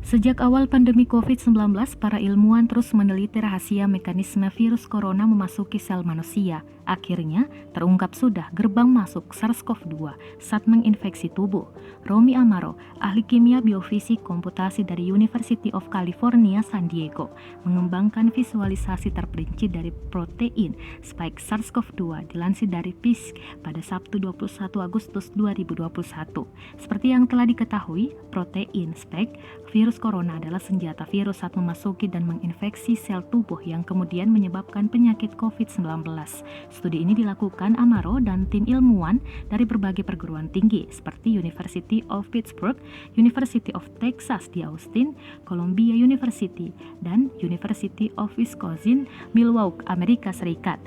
Sejak awal pandemi COVID-19, para ilmuwan terus meneliti rahasia mekanisme virus corona memasuki sel manusia. Akhirnya, terungkap sudah gerbang masuk SARS-CoV-2 saat menginfeksi tubuh. Romy Amaro, ahli kimia biofisik komputasi dari University of California, San Diego, mengembangkan visualisasi terperinci dari protein spike SARS-CoV-2 dilansir dari PISC pada Sabtu 21 Agustus 2021. Seperti yang telah diketahui, protein spike virus corona adalah senjata virus saat memasuki dan menginfeksi sel tubuh yang kemudian menyebabkan penyakit COVID-19. Studi ini dilakukan Amaro dan tim ilmuwan dari berbagai perguruan tinggi seperti University of Pittsburgh, University of Texas di Austin, Columbia University, dan University of Wisconsin, Milwaukee, Amerika Serikat.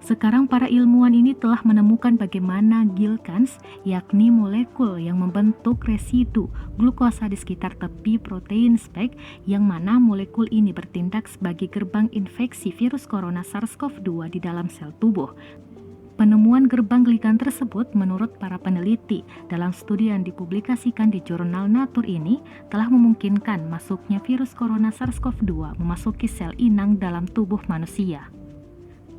Sekarang para ilmuwan ini telah menemukan bagaimana gilkans, yakni molekul yang membentuk residu glukosa di sekitar tepi protein spike, yang mana molekul ini bertindak sebagai gerbang infeksi virus corona SARS-CoV-2 di dalam sel tubuh. Penemuan gerbang glikan tersebut menurut para peneliti dalam studi yang dipublikasikan di jurnal Nature ini telah memungkinkan masuknya virus corona SARS-CoV-2 memasuki sel inang dalam tubuh manusia.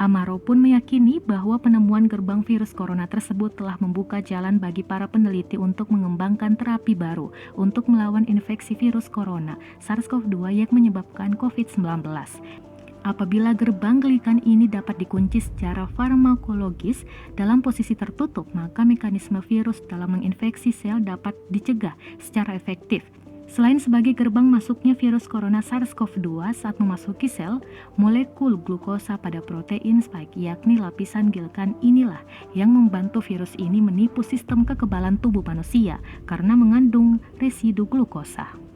Amaro pun meyakini bahwa penemuan gerbang virus corona tersebut telah membuka jalan bagi para peneliti untuk mengembangkan terapi baru untuk melawan infeksi virus corona SARS-CoV-2 yang menyebabkan COVID-19. Apabila gerbang glikan ini dapat dikunci secara farmakologis dalam posisi tertutup, maka mekanisme virus dalam menginfeksi sel dapat dicegah secara efektif. Selain sebagai gerbang masuknya virus corona SARS-CoV-2 saat memasuki sel, molekul glukosa pada protein spike, yakni lapisan gilkan inilah yang membantu virus ini menipu sistem kekebalan tubuh manusia karena mengandung residu glukosa.